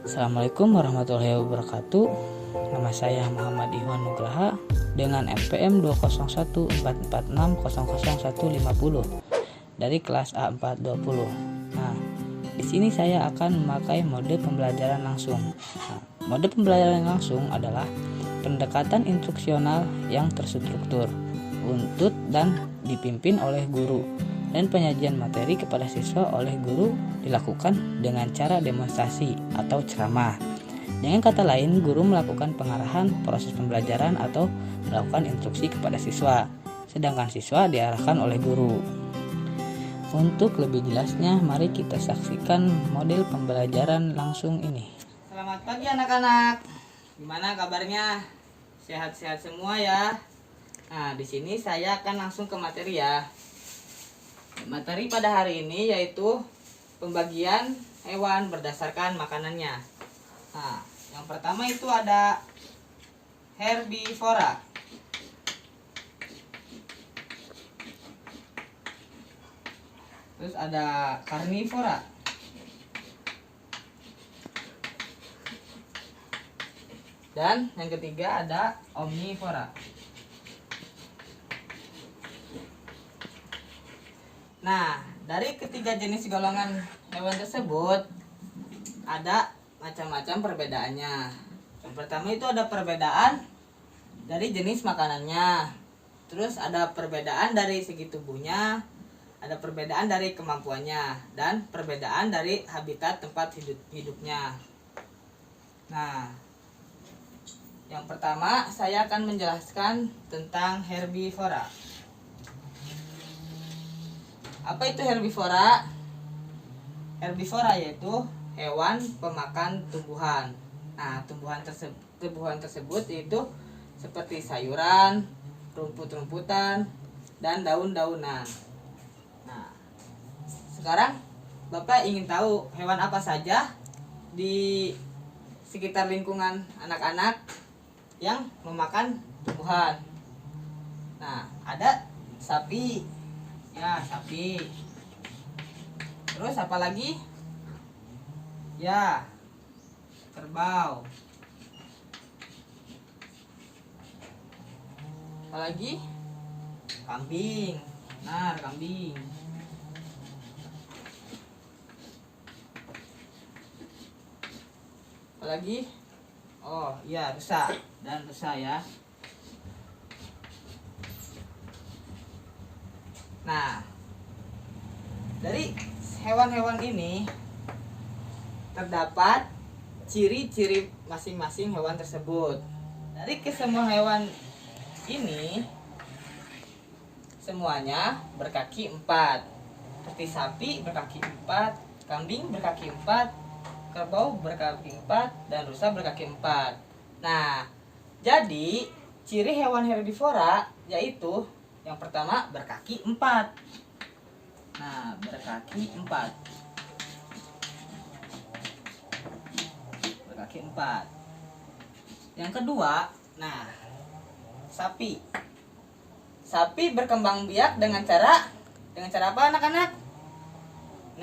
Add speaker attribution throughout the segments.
Speaker 1: Assalamualaikum warahmatullahi wabarakatuh. Nama saya Muhammad Ihwan Nugraha dengan NPM 20144600150 dari kelas A420. Nah, di sini saya akan memakai mode pembelajaran langsung. Nah, mode pembelajaran langsung adalah pendekatan instruksional yang terstruktur, untuk dan dipimpin oleh guru, dan penyajian materi kepada siswa oleh guru dilakukan dengan cara demonstrasi atau ceramah. Dengan kata lain, guru melakukan pengarahan proses pembelajaran atau melakukan instruksi kepada siswa, sedangkan siswa diarahkan oleh guru. Untuk lebih jelasnya, mari kita saksikan model pembelajaran langsung ini.
Speaker 2: Selamat pagi anak-anak. Gimana kabarnya? Sehat-sehat semua ya. Nah, di sini saya akan langsung ke materi ya. Materi pada hari ini yaitu pembagian hewan berdasarkan makanannya. Nah, yang pertama itu ada herbivora. Terus ada karnivora. Dan yang ketiga ada omnivora. Nah, dari ketiga jenis golongan hewan tersebut ada macam-macam perbedaannya. Yang pertama itu ada perbedaan dari jenis makanannya. Terus ada perbedaan dari segi tubuhnya, ada perbedaan dari kemampuannya, dan perbedaan dari habitat tempat hidupnya. Nah, yang pertama saya akan menjelaskan tentang herbivora. Apa itu herbivora? Herbivora yaitu hewan pemakan tumbuhan. Nah, tumbuhan tersebut itu seperti sayuran, rumput-rumputan, dan daun-daunan. Nah, sekarang Bapak ingin tahu hewan apa saja di sekitar lingkungan anak-anak yang memakan tumbuhan. Nah, ada sapi. Ya, sapi. Terus apa lagi? Ya, kerbau. Apa lagi? Kambing. Nah, kambing. Apa lagi? Oh, iya, rusa. Dan rusa ya. Nah, dari hewan-hewan ini terdapat ciri-ciri masing-masing hewan tersebut. Dari kesemua hewan ini semuanya berkaki 4. Seperti sapi berkaki 4, kambing berkaki 4, kerbau berkaki 4, dan rusa berkaki 4. Nah, jadi ciri hewan herbivora yaitu yang pertama berkaki 4. Nah, berkaki 4. Berkaki 4. Yang kedua, nah, sapi. Sapi berkembang biak dengan cara apa anak-anak?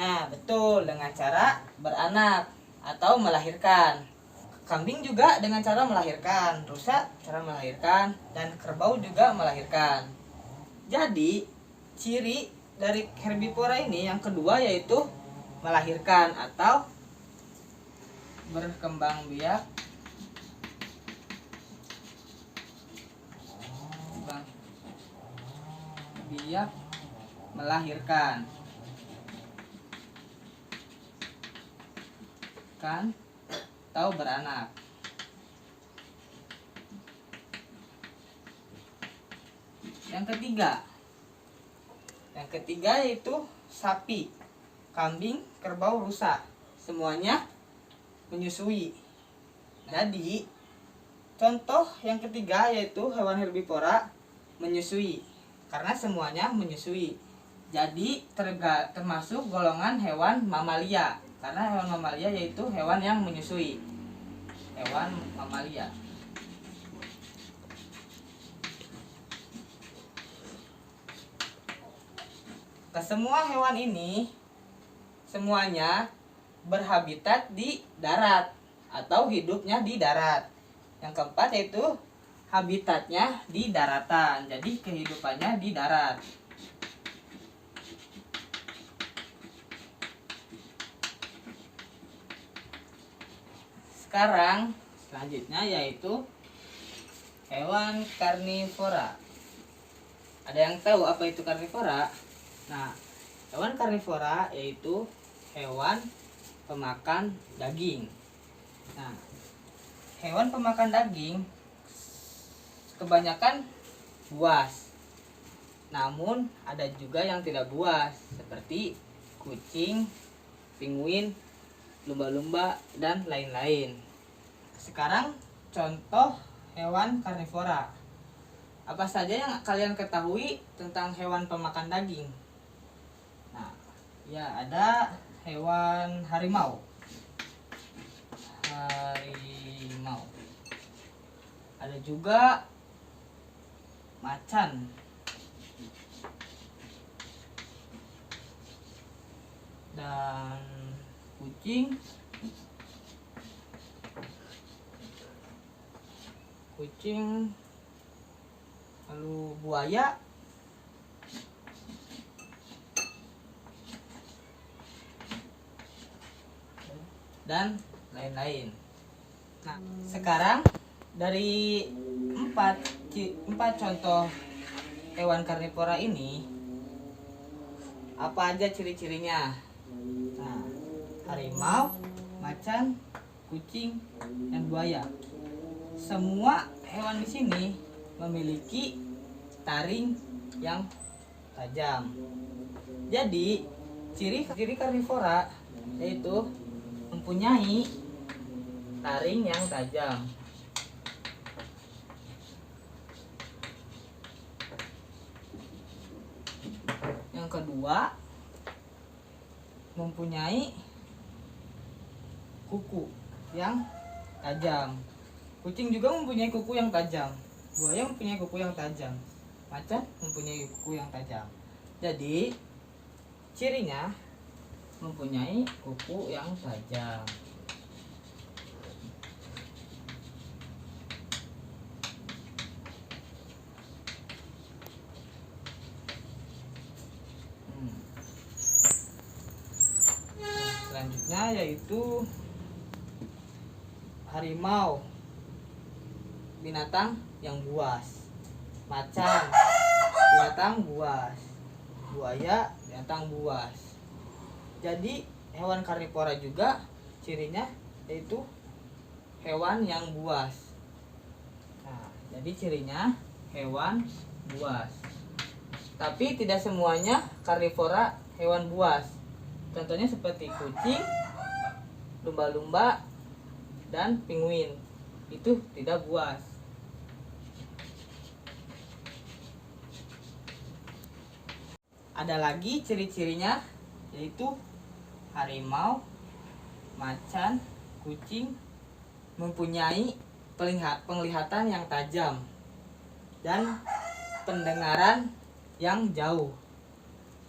Speaker 2: Nah, betul, dengan cara beranak atau melahirkan. Kambing juga dengan cara melahirkan, rusa cara melahirkan, dan kerbau juga melahirkan. Jadi, ciri dari herbivora ini yang kedua yaitu melahirkan atau berkembang biak. Biak melahirkan. Kan atau beranak. Yang ketiga yaitu sapi, kambing, kerbau, rusa. Semuanya menyusui. Jadi, contoh yang ketiga yaitu hewan herbivora menyusui. Karena semuanya menyusui. Jadi, termasuk golongan hewan mamalia. Karena hewan mamalia yaitu hewan yang menyusui. Hewan mamalia. Kesemua hewan ini semuanya berhabitat di darat. atau hidupnya di darat. Yang keempat yaitu habitatnya di daratan, jadi kehidupannya di darat. Sekarang selanjutnya yaitu hewan karnivora. Ada yang tahu apa itu karnivora? Nah, hewan karnivora yaitu hewan pemakan daging. Nah, hewan pemakan daging kebanyakan buas. Namun ada juga yang tidak buas seperti kucing, penguin, lumba-lumba, dan lain-lain. Sekarang contoh hewan karnivora. Apa saja yang kalian ketahui tentang hewan pemakan daging? Nah, ya ada hewan harimau. Ada juga macan. Dan kucing, lalu buaya, dan lain-lain. Nah, sekarang dari empat contoh hewan karnivora ini, apa aja ciri-cirinya? Nah, harimau, macan, kucing, dan buaya. Semua hewan di sini memiliki taring yang tajam. Jadi, ciri karnivora yaitu mempunyai taring yang tajam. Yang kedua, mempunyai kuku yang tajam. Kucing juga mempunyai kuku yang tajam. Buaya mempunyai kuku yang tajam. Macan mempunyai kuku yang tajam. Jadi, cirinya mempunyai kuku yang tajam. Selanjutnya yaitu harimau, binatang yang buas. Macan, binatang buas. Buaya, binatang buas. Jadi hewan karnivora juga cirinya yaitu hewan yang buas. Nah, jadi cirinya hewan buas. Tapi tidak semuanya karnivora hewan buas. Contohnya seperti kucing, lumba-lumba, dan penguin. Itu tidak buas. Ada lagi ciri-cirinya yaitu harimau, macan, kucing mempunyai penglihatan yang tajam dan pendengaran yang jauh.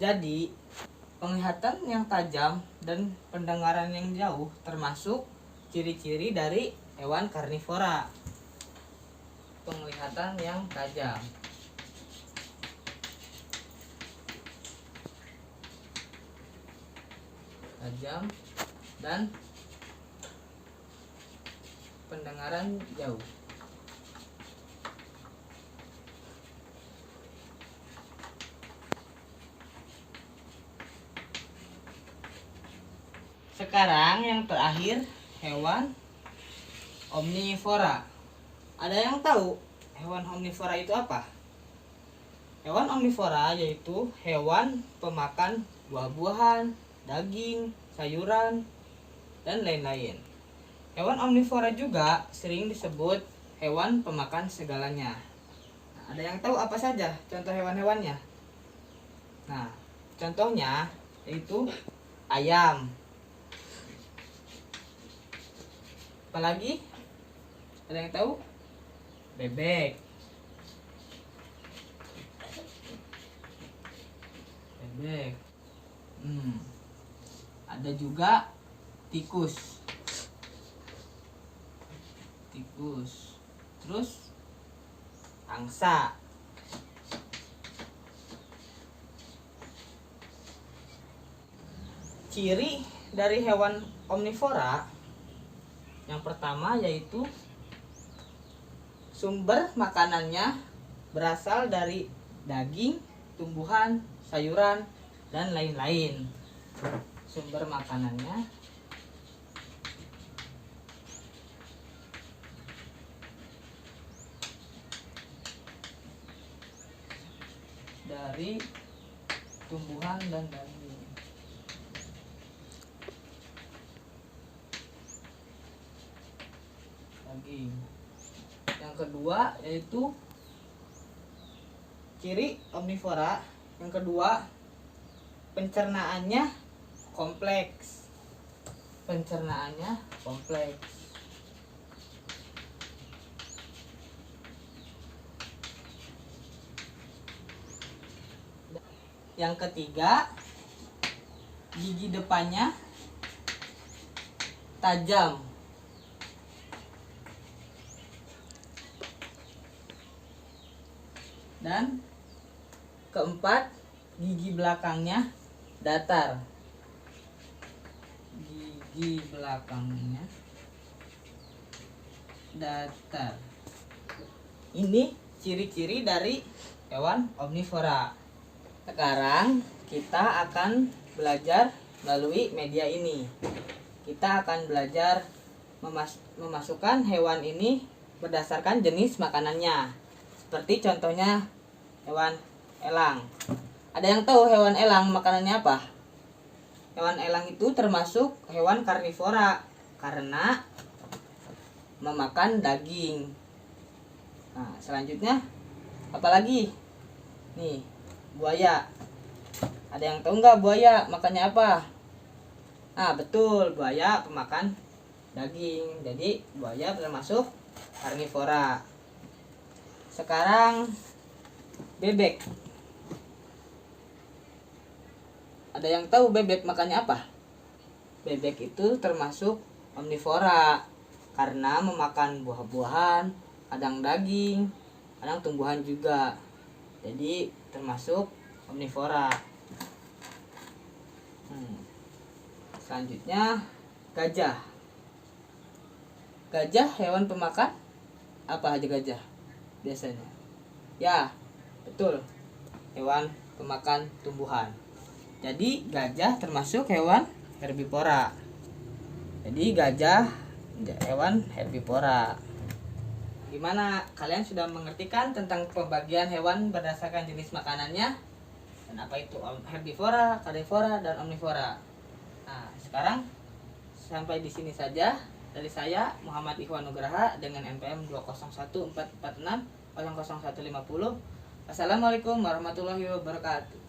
Speaker 2: Jadi, penglihatan yang tajam dan pendengaran yang jauh termasuk ciri-ciri dari hewan karnivora. Penglihatan yang tajam, dan pendengaran jauh. Sekarang yang terakhir, hewan omnivora. Ada yang tahu hewan omnivora itu apa? Hewan omnivora yaitu hewan pemakan buah-buahan, daging, sayuran, dan lain-lain. Hewan omnivora juga sering disebut hewan pemakan segalanya. Nah, ada yang tahu apa saja contoh hewan-hewannya? Nah, contohnya yaitu ayam. Apalagi? Ada yang tahu? Bebek. Ada juga tikus. bagus. Terus angsa. Ciri dari hewan omnivora yang pertama yaitu sumber makanannya berasal dari daging, tumbuhan, sayuran, dan lain-lain. Sumber makanannya dari tumbuhan dan daging. Yang kedua yaitu ciri omnivora yang kedua, pencernaannya kompleks. Yang ketiga, gigi depannya tajam. Dan keempat, gigi belakangnya datar. Ini ciri-ciri dari hewan omnivora. Sekarang kita akan belajar melalui media ini. Kita akan belajar memasukkan hewan ini berdasarkan jenis makanannya. Seperti contohnya hewan elang. Ada yang tahu hewan elang makanannya apa? Hewan elang itu termasuk hewan karnivora karena memakan daging. Nah, selanjutnya apalagi? Nih, buaya. Ada yang tahu nggak buaya makannya apa? Ah, betul, buaya pemakan daging. Jadi buaya termasuk karnivora. Sekarang bebek. Ada yang tahu bebek makannya apa? Bebek itu termasuk omnivora karena memakan buah-buahan, kadang daging, kadang tumbuhan juga. Jadi termasuk omnivora. Selanjutnya gajah. Gajah hewan pemakan apa aja gajah biasanya? Ya, betul. Hewan pemakan tumbuhan. Jadi gajah termasuk hewan herbivora. Jadi gajah hewan herbivora. Gimana? Kalian sudah mengerti kan tentang pembagian hewan berdasarkan jenis makanannya? Dan apa itu herbivora, karnivora, dan omnivora? Nah, sekarang sampai di sini saja dari saya Muhammad Ikhwan Nugraha dengan NPM 201446 00150. Assalamualaikum warahmatullahi wabarakatuh.